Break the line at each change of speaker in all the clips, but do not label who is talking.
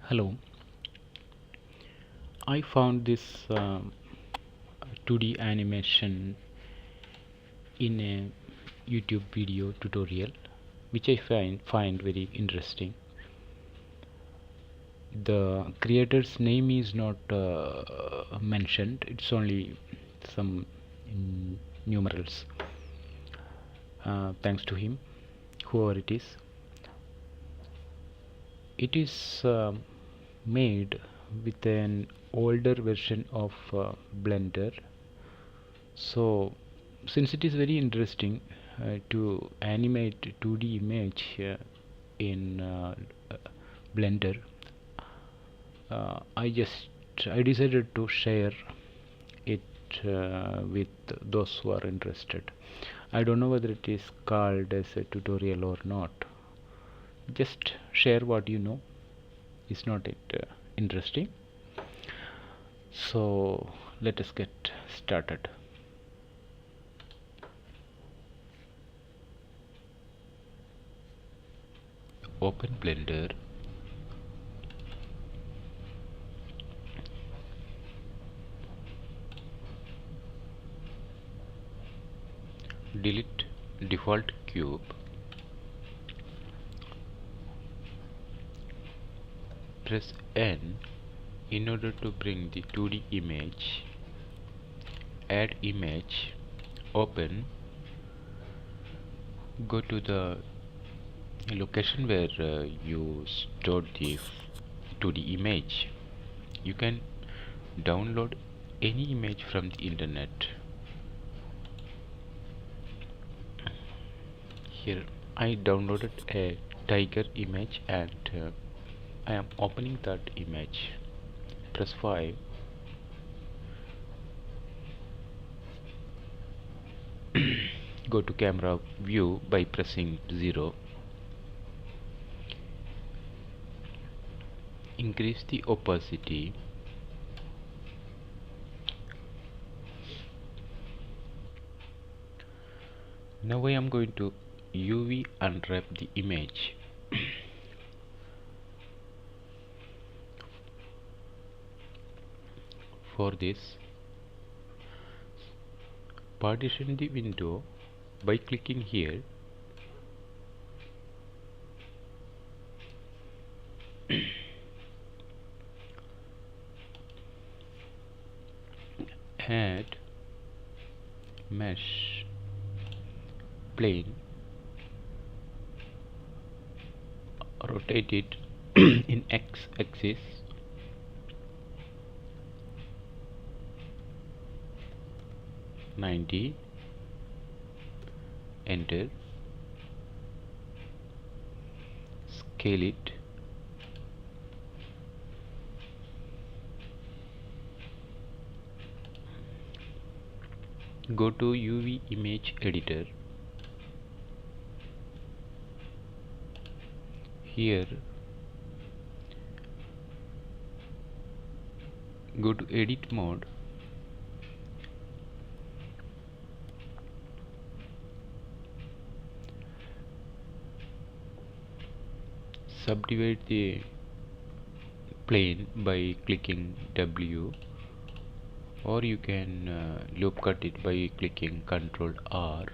Hello, I found this 2D animation in a YouTube video tutorial which I find very interesting. The creator's name is not mentioned, it's only some numerals. Thanks to him, whoever it is. It is made with an older version of Blender. So since it is very interesting to animate 2D image in Blender, I decided to share it with those who are interested. I don't know whether it is called as a tutorial or not. Just share what you know. Is not it interesting? So let us get started. Open Blender. Delete default cube. Press N in order to bring the 2D image. Add image. Open. Go to the location where you stored the 2D image. You can download any image from the internet. Here I downloaded a tiger image and I am opening that image. Press 5. Go to camera view by pressing 0. Increase the opacity. Now I am going to UV unwrap the image. For this, partition the window by clicking here. Add mesh plane, rotate it in X axis, '90, enter, scale it, go to UV image editor. Here go to edit mode, subdivide the plane by clicking W, or you can loop cut it by clicking Ctrl R.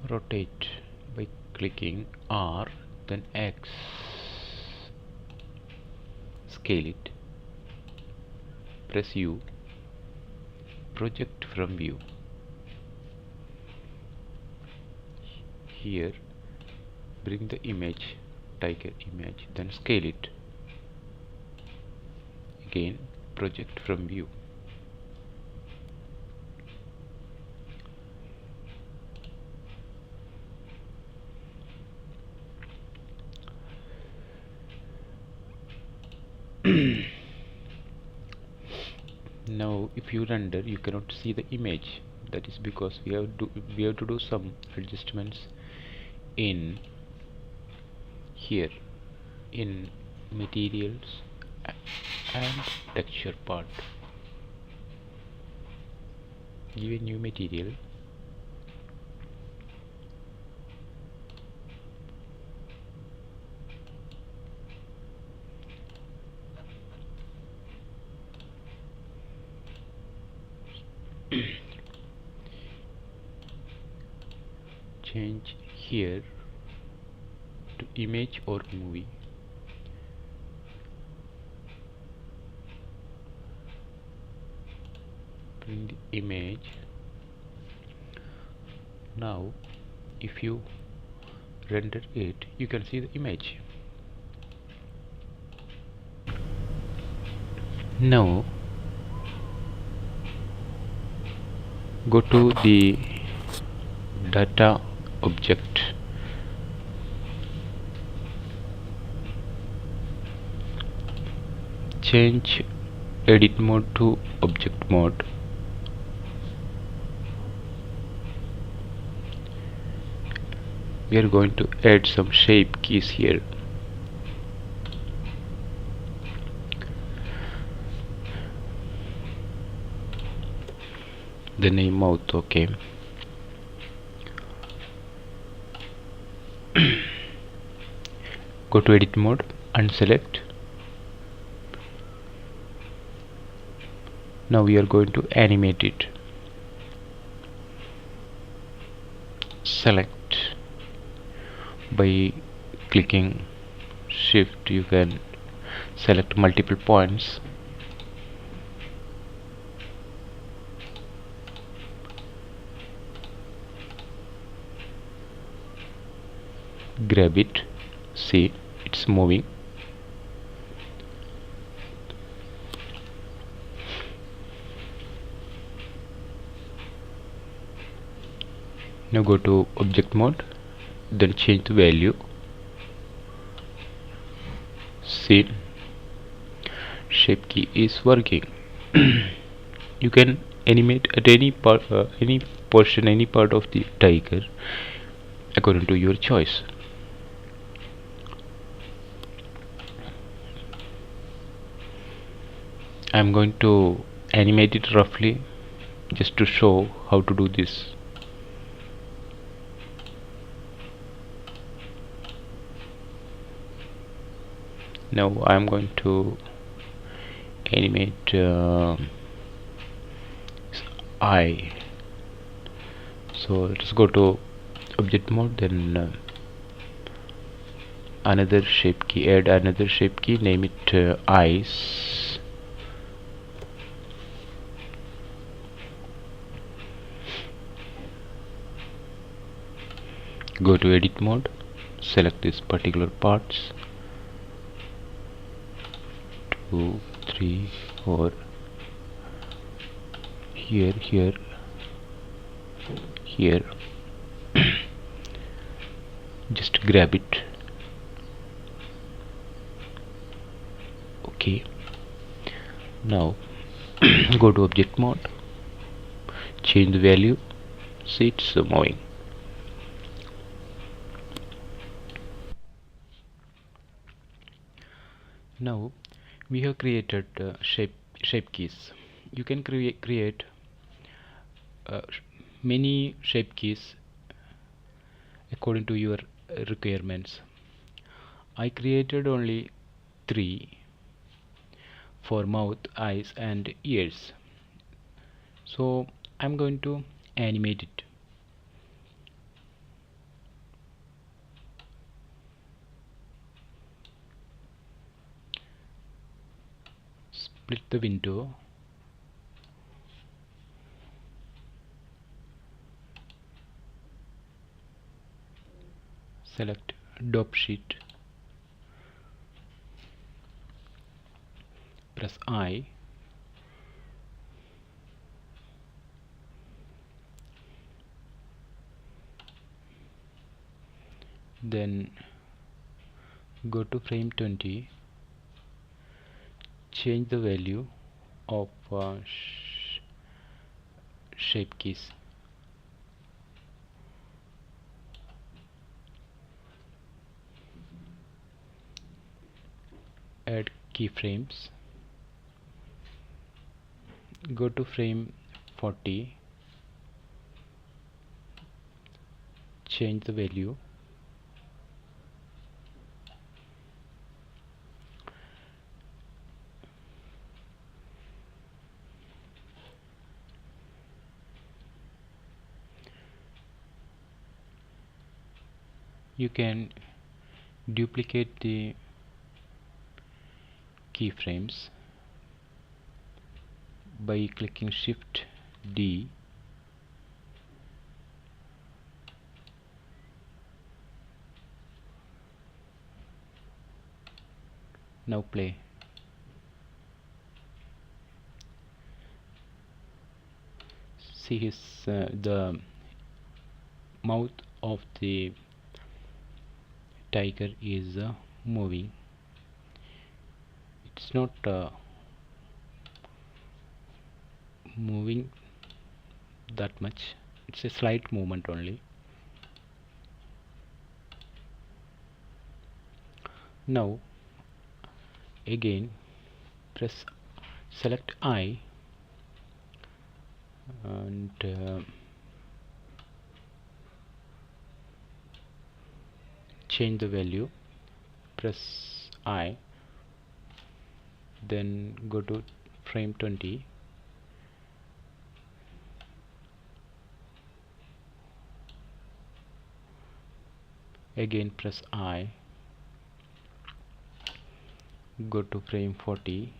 Rotate by clicking R, then X, scale it, press U, project from view. Here bring the image, tiger image, then scale it. again project from view. Now if you render, you cannot see the image. That is because we have to do some adjustments in here in materials and texture part. Give a new material, change here to image or movie. Bring the image. Now if you render it, you can see the image. Now go to the data object, change edit mode to object mode. We are going to add some shape keys here. The name mouth, okay. Go to edit mode, unselect. Now we are going to animate it. Select. By clicking shift, you can select multiple points. Grab it, see it's moving. Now go to object mode, then change the value. See, shape key is working. You can animate at any part, any portion, any part of the tiger according to your choice. I'm going to animate it roughly just to show how to do this. Now I'm going to animate eye. So let's go to object mode, then another shape key, add another shape key, name it eyes. Go to edit mode, select these particular parts, 2, 3, 4, here, here, here. Just grab it. Okay. Now go to object mode, change the value, see it's moving. Now we have created shape keys. You can create many shape keys according to your requirements. I created only 3 for mouth, eyes and ears. So I'm going to animate it. Split the window. Select dope sheet. press I, then go to frame 20, change the value of shape keys, add keyframes, go to frame 40, change the value, you can duplicate the keyframes by clicking Shift D. Now play. See the mouth of the tiger is moving. It's not moving that much, it's a slight movement only. Now again select I and change the value, press I, then go to frame 20, again press I, go to frame 40,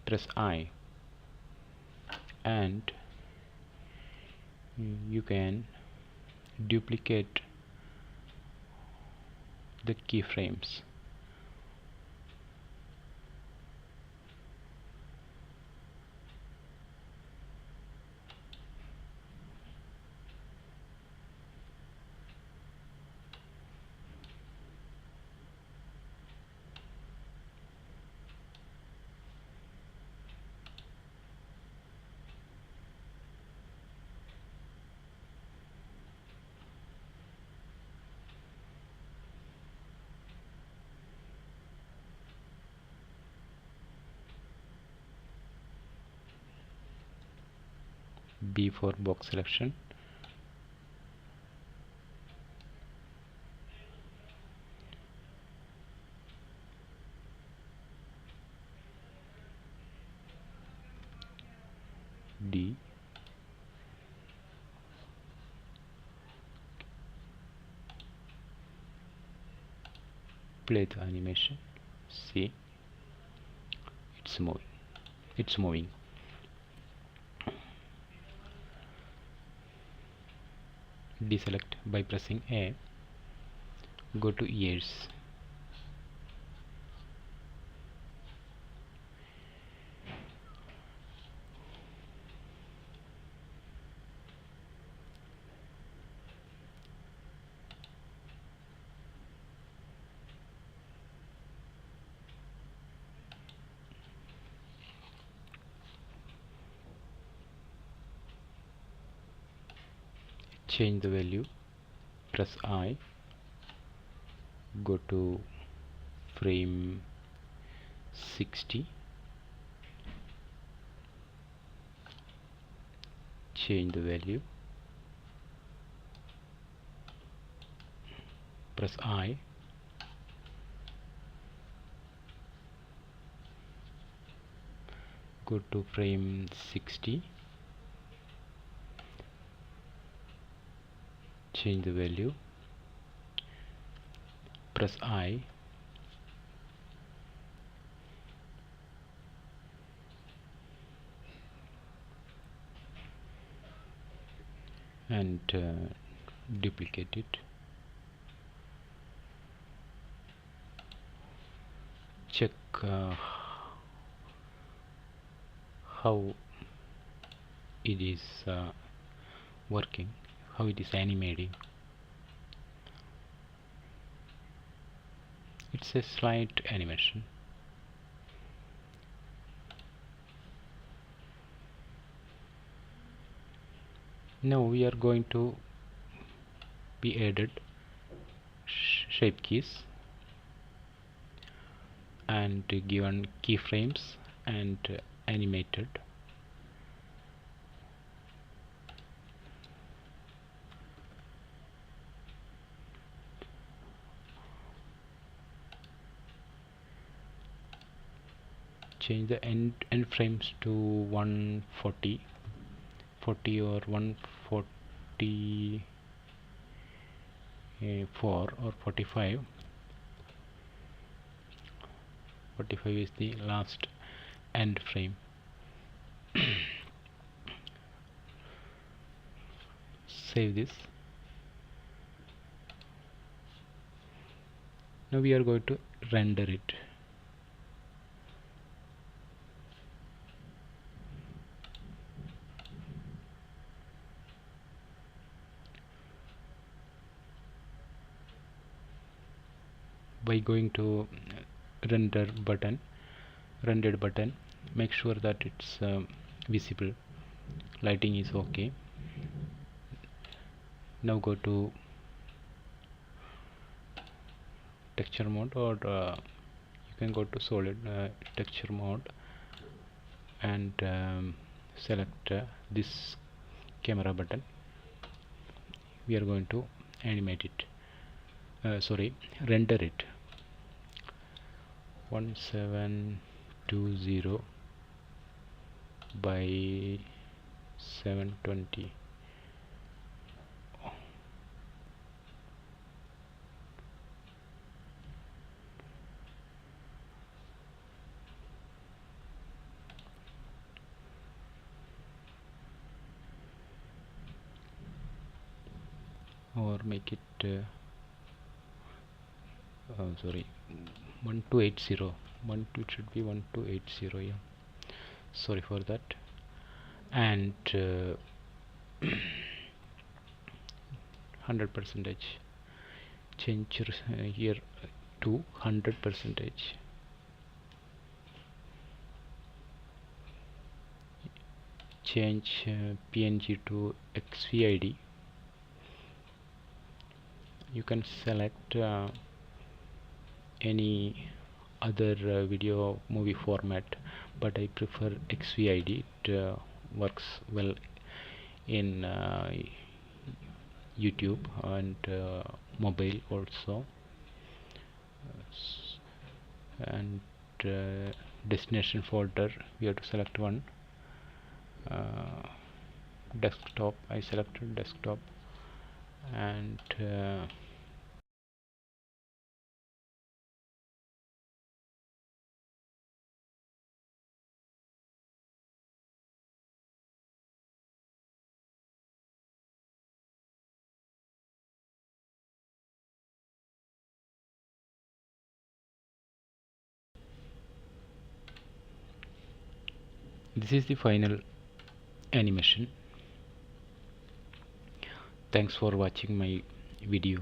press I, and you can duplicate the keyframes. B for box selection, D, play the animation, see, it's moving. Deselect by pressing A, go to ears, change the value, press I, go to frame 60, change the value, press I, go to frame 60, change the value, press I, and duplicate it. check how it is working, how it is animating. It's a slight animation. Now we are going to be added shape keys and given keyframes and animated. Change the end frames to 140, 40 or 144 or 45. 45 is the last end frame. Save this. Now we are going to render it. By going to rendered button, make sure that it's visible, lighting is okay. Now go to texture mode, or you can go to solid texture mode and select this camera button. We are going to animate it, render it. 1720 by 720. Or make it 1280. It should be 1280. Yeah, sorry for that. And 100% change here to 100%. Change PNG to XVID. You can select any other video movie format, but I prefer XVID. It works well in YouTube and mobile also. And destination folder, we have to select one. Desktop, I selected desktop, and this is the final animation. Thanks for watching my video.